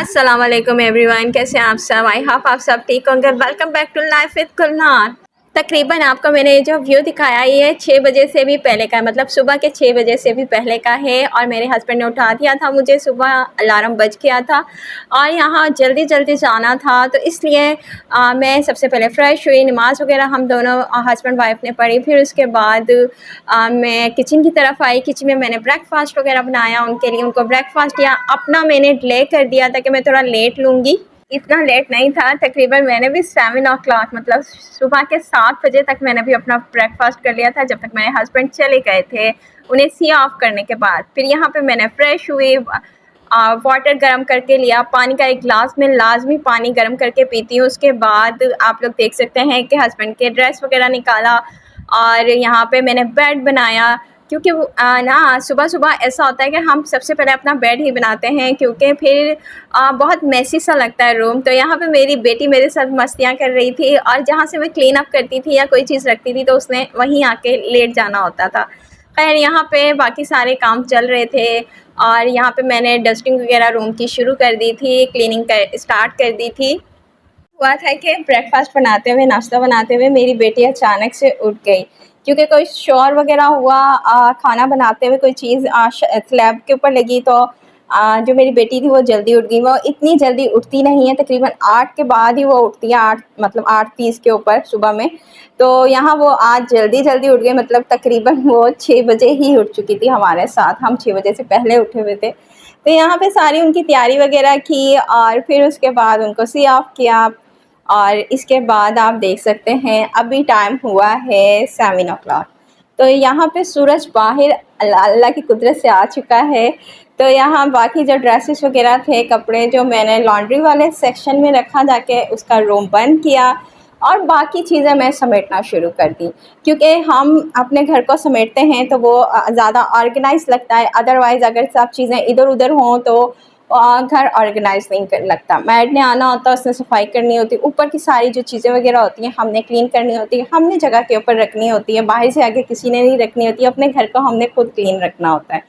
अस्सलाम वालेकुम एवरीवन, कैसे हैं आप सब। आई होप आप सब ठीक होंगे। Welcome back to life with Gulnar. तकरीबन आपको मैंने जो व्यू दिखाया ये 6 बजे से भी पहले का है, मतलब सुबह के 6 बजे से भी पहले का है। और मेरे हस्बैंड ने उठा दिया था मुझे, सुबह अलार्म बज गया था और यहाँ जल्दी जल्दी जाना था, तो इसलिए मैं सबसे पहले फ़्रेश हुई, नमाज़ वगैरह हम दोनों हस्बैंड वाइफ ने पढ़ी। फिर उसके बाद मैं किचन की तरफ आई। किचन में मैंने ब्रेकफास्ट वगैरह बनाया उनके लिए, उनको ब्रेकफास्ट दिया। अपना मैंने डिले कर दिया था कि मैं थोड़ा लेट लूँगी, इतना लेट नहीं था। तकरीबन मैंने भी 7 ओ क्लॉक, मतलब सुबह के 7 बजे तक मैंने भी अपना ब्रेकफास्ट कर लिया था, जब तक मेरे हस्बैंड चले गए थे उन्हें सी ऑफ करने के बाद। फिर यहाँ पे मैंने फ़्रेश हुई, वाटर गर्म करके लिया। पानी का एक गिलास में लाजमी पानी गर्म करके पीती हूँ। उसके बाद आप लोग देख सकते हैं कि हस्बैंड के ड्रेस वगैरह निकाला और यहाँ पे मैंने बेड बनाया, क्योंकि ना सुबह सुबह ऐसा होता है कि हम सबसे पहले अपना बेड ही बनाते हैं, क्योंकि फिर बहुत मेसी सा लगता है रूम। तो यहाँ पे मेरी बेटी मेरे साथ मस्तियाँ कर रही थी और जहाँ से मैं क्लीन अप करती थी या कोई चीज़ रखती थी तो उसने वहीं आके लेट जाना होता था। खैर यहाँ पे बाकी सारे काम चल रहे थे और यहाँ पे मैंने डस्टिंग वगैरह रूम की शुरू कर दी थी, क्लीनिंग कर स्टार्ट कर दी थी। हुआ था कि ब्रेकफास्ट बनाते हुए, नाश्ता बनाते हुए मेरी बेटी अचानक से उठ गई, क्योंकि कोई शोर वगैरह हुआ। खाना बनाते हुए कोई चीज़ स्लैब के ऊपर लगी, तो जो मेरी बेटी थी वो जल्दी उठ गई। वो इतनी जल्दी उठती नहीं है, तकरीबन 8 के बाद ही वो उठती है, 8 मतलब 8:30 के ऊपर सुबह में। तो यहाँ वो आज जल्दी जल्दी उठ गई, मतलब तकरीबन वो 6 बजे ही उठ चुकी थी हमारे साथ, हम 6 बजे से पहले उठे हुए थे। तो यहाँ पे सारी उनकी तैयारी वगैरह की और फिर उसके बाद उनको सी ऑफ किया। और इसके बाद आप देख सकते हैं अभी टाइम हुआ है 7 ओ क्लॉक। तो यहाँ पे सूरज बाहर अल्लाह की कुदरत से आ चुका है। तो यहाँ बाकी जो ड्रेसेस वगैरह थे, कपड़े जो मैंने लॉन्ड्री वाले सेक्शन में रखा, जाके उसका रूम बंद किया और बाकी चीज़ें मैं समेटना शुरू कर दी, क्योंकि हम अपने घर को समेटते हैं तो वो ज़्यादा ऑर्गेनाइज लगता है। अदरवाइज़ अगर सब चीज़ें इधर उधर हों तो घर ऑर्गेनाइज नहीं कर लगता। मैड ने आना होता है, उसने सफाई करनी होती है, ऊपर की सारी जो चीज़ें वगैरह होती हैं हमने क्लीन करनी होती है, हमने जगह के ऊपर रखनी होती है, बाहर से आगे किसी ने नहीं रखनी होती है। अपने घर को हमने खुद क्लीन रखना होता है।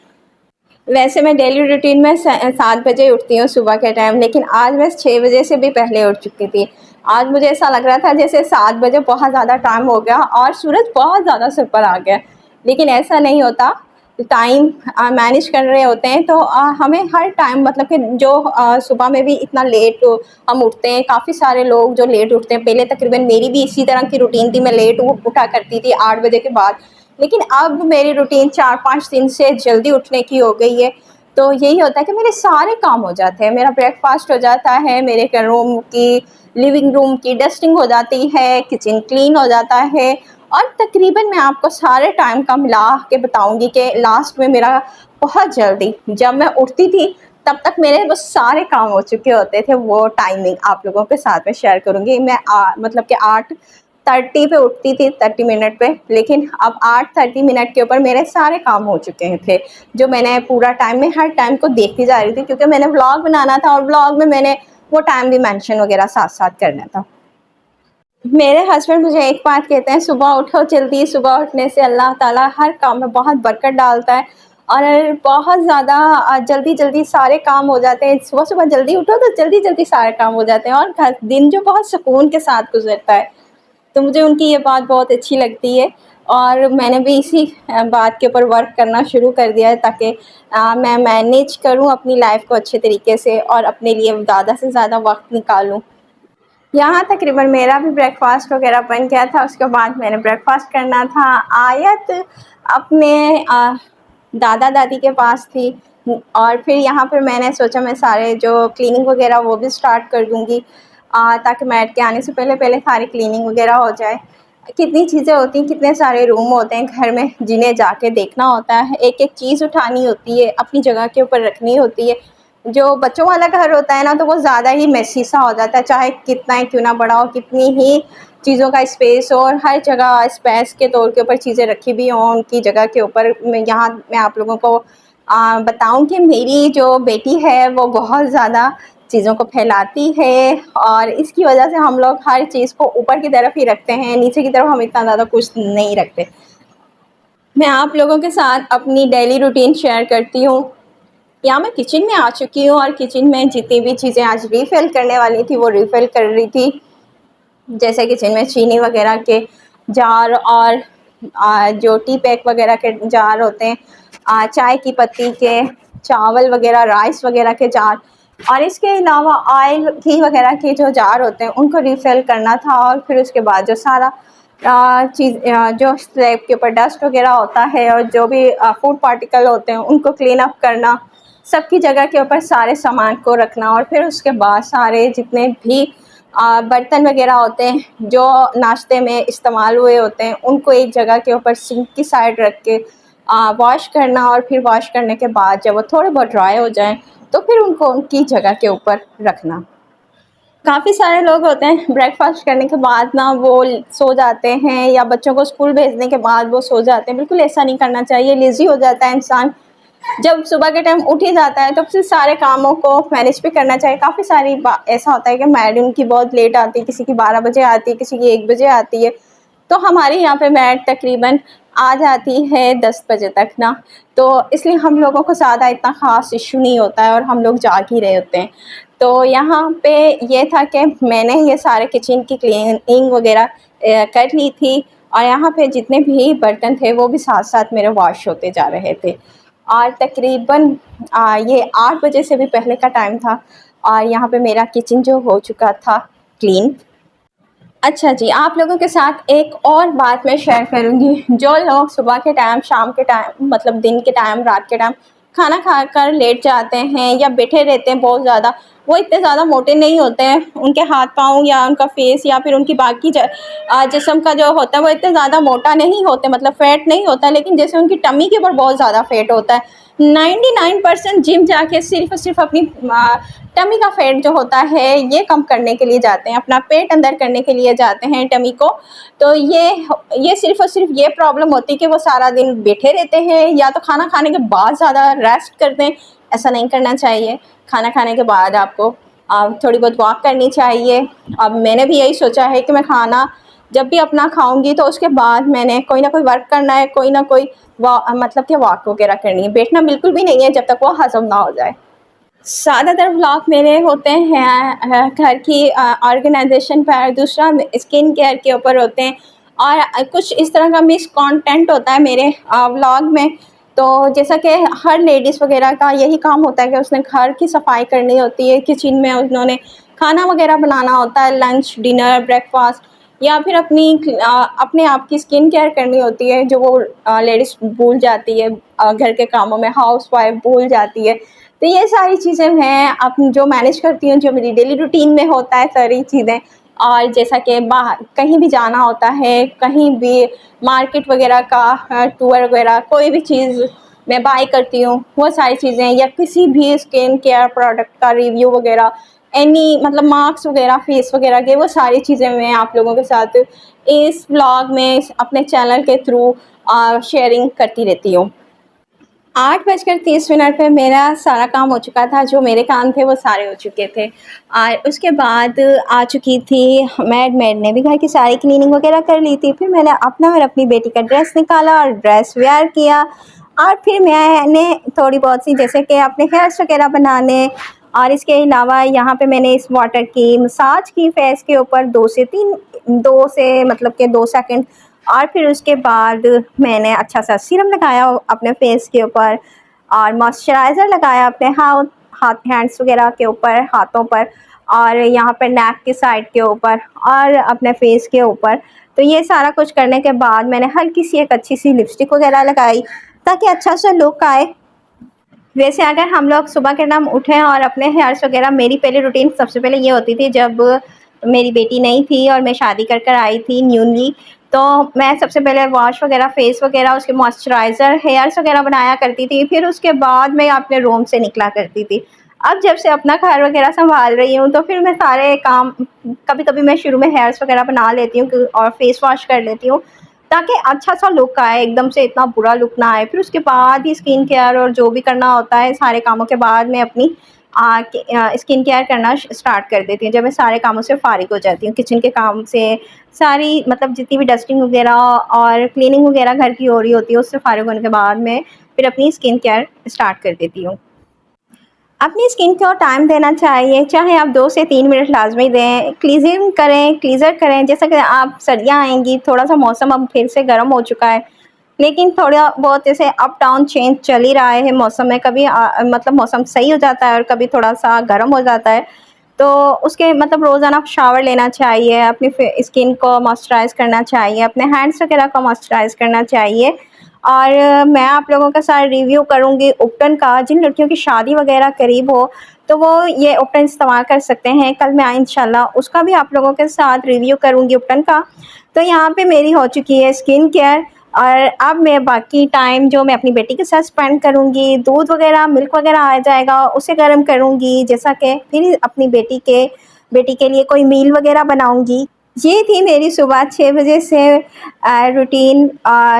वैसे मैं डेली रूटीन में 7 बजे उठती हूँ सुबह के टाइम, लेकिन आज मैं 6 बजे से भी पहले उठ चुकी थी। आज मुझे ऐसा लग रहा था जैसे 7 बजे बहुत ज़्यादा टाइम हो गया और सूरज बहुत ज़्यादा सिर पर आ गया, लेकिन ऐसा नहीं होता। टाइम मैनेज कर रहे होते हैं तो हमें हर टाइम, मतलब कि जो सुबह में भी इतना लेट हम उठते हैं, काफ़ी सारे लोग जो लेट उठते हैं। पहले तकरीबन मेरी भी इसी तरह की रूटीन थी, मैं लेट उठा करती थी 8 बजे के बाद, लेकिन अब मेरी रूटीन 4-5 दिन से जल्दी उठने की हो गई है। तो यही होता है कि मेरे सारे काम हो जाते हैं, मेरा ब्रेकफास्ट हो जाता है, मेरे रूम की, लिविंग रूम की डस्टिंग हो जाती है, किचन क्लीन हो जाता है। और तकरीबन मैं आपको सारे टाइम का मिला के बताऊंगी कि लास्ट में मेरा बहुत जल्दी, जब मैं उठती थी तब तक मेरे वो सारे काम हो चुके होते थे। वो टाइमिंग आप लोगों के साथ में शेयर करूंगी। मैं मतलब कि 8:30 पे उठती थी, 30 मिनट पे, लेकिन अब 8:30 के ऊपर मेरे सारे काम हो चुके थे, जो मैंने पूरा टाइम में हर टाइम को देखती जा रही थी, क्योंकि मैंने व्लॉग बनाना था और व्लॉग में मैंने वो टाइम भी मेंशन वगैरह साथ साथ करना था। मेरे हस्बैंड मुझे एक बात कहते हैं, सुबह उठो जल्दी, सुबह उठने से अल्लाह ताला हर काम में बहुत बरकत डालता है और बहुत ज़्यादा जल्दी जल्दी सारे काम हो जाते हैं। सुबह सुबह जल्दी उठो तो जल्दी जल्दी सारे काम हो जाते हैं और दिन जो बहुत सुकून के साथ गुजरता है। तो मुझे उनकी ये बात बहुत अच्छी लगती है और मैंने भी इसी बात के ऊपर वर्क करना शुरू कर दिया है, ताकि मैं मैनेज करूँ अपनी लाइफ को अच्छे तरीके से और अपने लिए ज़्यादा से ज़्यादा वक्त निकालूँ। यहाँ तकरीबन मेरा भी ब्रेकफास्ट वगैरह बन गया था। उसके बाद मैंने ब्रेकफास्ट करना था। आयत अपने दादा दादी के पास थी और फिर यहाँ पर मैंने सोचा मैं सारे जो क्लीनिंग वगैरह वो भी स्टार्ट कर दूँगी, ताकि मैट के आने से पहले पहले सारी क्लीनिंग वगैरह हो जाए। कितनी चीज़ें होती हैं, कितने सारे रूम होते हैं घर में जिन्हें जाके देखना होता है, एक एक चीज़ उठानी होती है, अपनी जगह के ऊपर रखनी होती है। जो बच्चों वाला घर होता है ना, तो वो ज़्यादा ही मेसी सा हो जाता है, चाहे कितना ही क्यों ना बड़ा हो, कितनी ही चीज़ों का स्पेस हो और हर जगह स्पेस के तौर के ऊपर चीज़ें रखी भी हों उनकी जगह के ऊपर। मैं आप लोगों को बताऊं कि मेरी जो बेटी है वो बहुत ज़्यादा चीज़ों को फैलाती है और इसकी वजह से हम लोग हर चीज़ को ऊपर की तरफ ही रखते हैं, नीचे की तरफ हम इतना ज़्यादा कुछ नहीं रखते। मैं आप लोगों के साथ अपनी डेली रूटीन शेयर करती हूँ। यहाँ मैं किचन में आ चुकी हूँ और किचन में जितनी भी चीज़ें आज रीफ़िल करने वाली थी वो रीफ़िल कर रही थी। जैसे किचन में चीनी वगैरह के जार और जो टी पैक वगैरह के जार होते हैं, चाय की पत्ती के, चावल वगैरह, राइस वगैरह के जार, और इसके अलावा ऑयल, घी वगैरह के जो जार होते हैं उनको रीफ़िल करना था। और फिर उसके बाद जो सारा चीज़ जो स्लैब के ऊपर डस्ट वगैरह होता है और जो भी फूड पार्टिकल होते हैं उनको क्लीन अप करना, सबकी जगह के ऊपर सारे सामान को रखना, और फिर उसके बाद सारे जितने भी बर्तन वगैरह होते हैं जो नाश्ते में इस्तेमाल हुए होते हैं उनको एक जगह के ऊपर सिंक की साइड रख के वॉश करना, और फिर वॉश करने के बाद जब वो थोड़े बहुत ड्राई हो जाएं तो फिर उनको उनकी जगह के ऊपर रखना। काफ़ी सारे लोग होते हैं ब्रेकफास्ट करने के बाद ना वो सो जाते हैं, या बच्चों को स्कूल भेजने के बाद वो सो जाते हैं। बिल्कुल ऐसा नहीं करना चाहिए, लेज़ी हो जाता है इंसान। जब सुबह के टाइम उठ ही जाता है तो फिर सारे कामों को मैनेज भी करना चाहिए। काफ़ी सारी ऐसा होता है कि मैड उनकी बहुत लेट आती है, किसी की 12 बजे आती है, किसी की 1 बजे आती है, तो हमारे यहाँ पे मैड तकरीबन आ जाती है 10 बजे तक ना, तो इसलिए हम लोगों को ज़्यादा इतना ख़ास इशू नहीं होता है और हम लोग जाग ही रहे होते हैं। तो यहाँ पे ये था कि मैंने ये सारे किचन की क्लीनिंग वगैरह कर ली थी, और यहाँ पे जितने भी बर्तन थे वो भी साथ साथ मेरे वॉश होते जा रहे थे। और तकरीबन ये 8 बजे से भी पहले का टाइम था और यहाँ पे मेरा किचन जो हो चुका था क्लीन। अच्छा जी, आप लोगों के साथ एक और बात मैं शेयर करूँगी। जो लोग सुबह के टाइम, शाम के टाइम, मतलब दिन के टाइम, रात के टाइम खाना खाकर लेट जाते हैं या बैठे रहते हैं बहुत ज़्यादा, वो इतने ज़्यादा मोटे नहीं होते हैं। उनके हाथ-पाँव या उनका फेस या फिर उनकी बाकी जिस्म का जो होता है वो इतने ज़्यादा मोटा नहीं होते, मतलब फैट नहीं होता, लेकिन जैसे उनकी टमी के ऊपर बहुत ज़्यादा फैट होता है। 99% जिम जाके सिर्फ़ और सिर्फ़ अपनी टमी का फैट जो होता है ये कम करने के लिए जाते हैं, अपना पेट अंदर करने के लिए जाते हैं टमी को। तो ये सिर्फ़ और सिर्फ़ ये प्रॉब्लम होती है कि वो सारा दिन बैठे रहते हैं या तो खाना खाने के बाद ज़्यादा रेस्ट करते हैं। ऐसा नहीं करना चाहिए। खाना खाने के बाद आपको थोड़ी बहुत वॉक करनी चाहिए। अब मैंने भी यही सोचा है कि मैं खाना जब भी अपना खाऊंगी तो उसके बाद मैंने कोई ना कोई वर्क करना है, कोई ना कोई मतलब कि वॉक वगैरह करनी है। बैठना बिल्कुल भी नहीं है जब तक वो हजम ना हो जाए। ज़्यादातर व्लॉग मेरे होते हैं घर की ऑर्गेनाइजेशन पर, दूसरा स्किन केयर के ऊपर होते हैं, और कुछ इस तरह का मिस कंटेंट होता है मेरे व्लॉग में। तो जैसा कि हर लेडीज़ वगैरह का यही काम होता है कि उसने घर की सफाई करनी होती है, किचन में उन्होंने खाना वगैरह बनाना होता है, लंच, डिनर, ब्रेकफास्ट, या फिर अपने आप की स्किन केयर करनी होती है जो वो लेडीज़ भूल जाती है, घर के कामों में हाउस वाइफ भूल जाती है। तो ये सारी चीज़ें मैं जो मैनेज करती हूँ, जो मेरी डेली रूटीन में होता है सारी चीज़ें। और जैसा कि बाहर कहीं भी जाना होता है, कहीं भी मार्केट वगैरह का टूर वगैरह, कोई भी चीज़ मैं बाय करती हूँ, वो सारी चीज़ें, या किसी भी स्किन केयर प्रोडक्ट का रिव्यू वगैरह, एनी मतलब मार्क्स वगैरह, फेस वगैरह के, वो सारी चीज़ें मैं आप लोगों के साथ इस व्लॉग में अपने चैनल के थ्रू शेयरिंग करती रहती हूँ। 8:30 पे मेरा सारा काम हो चुका था, जो मेरे काम थे वो सारे हो चुके थे। और उसके बाद आ चुकी थी मैड ने भी घर की सारी क्लीनिंग वगैरह कर ली थी। फिर मैंने अपना और अपनी बेटी का ड्रेस निकाला और ड्रेस वेयर किया, और फिर मैंने थोड़ी बहुत सी जैसे कि अपने हेयर्स वगैरह बनाने, और इसके अलावा यहाँ पे मैंने इस वाटर की मसाज की फेस के ऊपर 2 से मतलब कि 2 सेकंड, और फिर उसके बाद मैंने अच्छा सा सीरम लगाया अपने फेस के ऊपर, और मॉइस्चराइज़र लगाया अपने हैंड्स वगैरह के ऊपर, हाथों पर, और यहाँ पर नेक की साइड के ऊपर, और अपने फेस के ऊपर। तो ये सारा कुछ करने के बाद मैंने हल्की सी एक अच्छी सी लिपस्टिक वगैरह लगाई ताकि अच्छा सा लुक आए। वैसे अगर हम लोग सुबह के टाइम उठें और अपने हेयर्स वगैरह, मेरी पहले रूटीन सबसे पहले ये होती थी जब मेरी बेटी नहीं थी और मैं शादी कर कर आई थी न्यूली, तो मैं सबसे पहले वॉश वगैरह, फेस वगैरह, उसके मॉइस्चराइज़र, हेयर्स वगैरह बनाया करती थी। फिर उसके बाद मैं अपने रूम से निकला करती थी। अब जब से अपना घर वगैरह संभाल रही हूँ तो फिर मैं सारे काम, कभी-कभी मैं शुरू में हेयर्स वगैरह बना लेती हूँ और फेस वॉश कर लेती हूँ ताकि अच्छा सा लुक आए, एकदम से इतना बुरा लुक ना आए। फिर उसके बाद ही स्किन केयर और जो भी करना होता है, सारे कामों के बाद मैं अपनी स्किन केयर करना स्टार्ट कर देती हूँ। जब मैं सारे कामों से फ़ारिग हो जाती हूँ, किचन के काम से, सारी मतलब जितनी भी डस्टिंग वगैरह और क्लीनिंग वगैरह घर की हो रही होती है, उससे फ़ारिग होने के बाद मैं फिर अपनी स्किन केयर स्टार्ट कर देती हूँ। अपनी स्किन को टाइम देना चाहिए, चाहे आप 2 से 3 मिनट लाज़मी दें। क्लीज़िंग करें, क्लीज़र करें, जैसा कि आप सर्दियाँ आएँगी, थोड़ा-सा मौसम अब फिर से गर्म हो चुका है, लेकिन थोड़ा बहुत ऐसे अप डाउन चेंज चल ही रहा है मौसम में। कभी मतलब मौसम सही हो जाता है और कभी थोड़ा-सा गर्म हो जाता है। तो उसके मतलब रोज़ाना शावर लेना चाहिए, अपनी स्किन को मॉइस्चराइज़ करना चाहिए, अपने हैंड्स वगैरह को मॉइस्चराइज़ करना चाहिए। और मैं आप लोगों के साथ रिव्यू करूँगी उपटन का। जिन लड़कियों की शादी वगैरह करीब हो, तो वो ये उपटन इस्तेमाल कर सकते हैं। कल मैं इंशाल्लाह उसका भी आप लोगों के साथ रिव्यू करूँगी उपटन का। तो यहाँ पे मेरी हो चुकी है स्किन केयर, और अब मैं बाकी टाइम जो मैं अपनी बेटी के साथ स्पेंड करूँगी, दूध वगैरह, मिल्क वगैरह आ जाएगा, उसे गर्म करूँगी, जैसा कि फिर अपनी बेटी के लिए कोई मील वगैरह बनाऊँगी। ये थी मेरी सुबह 6 बजे से रूटीन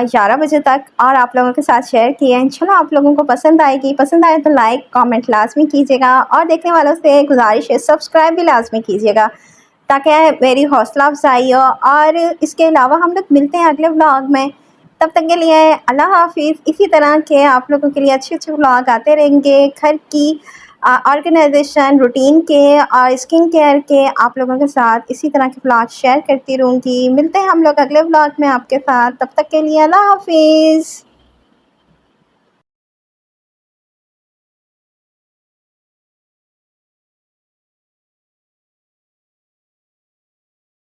11 बजे तक, और आप लोगों के साथ शेयर की है। इंशाल्लाह आप लोगों को पसंद आएगी। पसंद आए तो लाइक, कमेंट लाज़मी कीजिएगा, और देखने वालों से गुज़ारिश है सब्सक्राइब भी लाज़मी कीजिएगा, ताकि मेरी हौसला अफ़ज़ाई हो। और इसके अलावा हम लोग मिलते हैं अगले व्लॉग में। तब तक के लिए अल्लाह हाफ़िज़। इसी तरह के आप लोगों के लिए अच्छे-अच्छे व्लॉग आते रहेंगे, घर की ऑर्गेनाइज़ेशन, रूटीन के और स्किन केयर के आप लोगों के साथ इसी तरह के व्लॉग शेयर करती रहूँगी। मिलते हैं हम लोग अगले व्लॉग में आपके साथ। तब तक के लिए अल्लाह हाफ़िज़।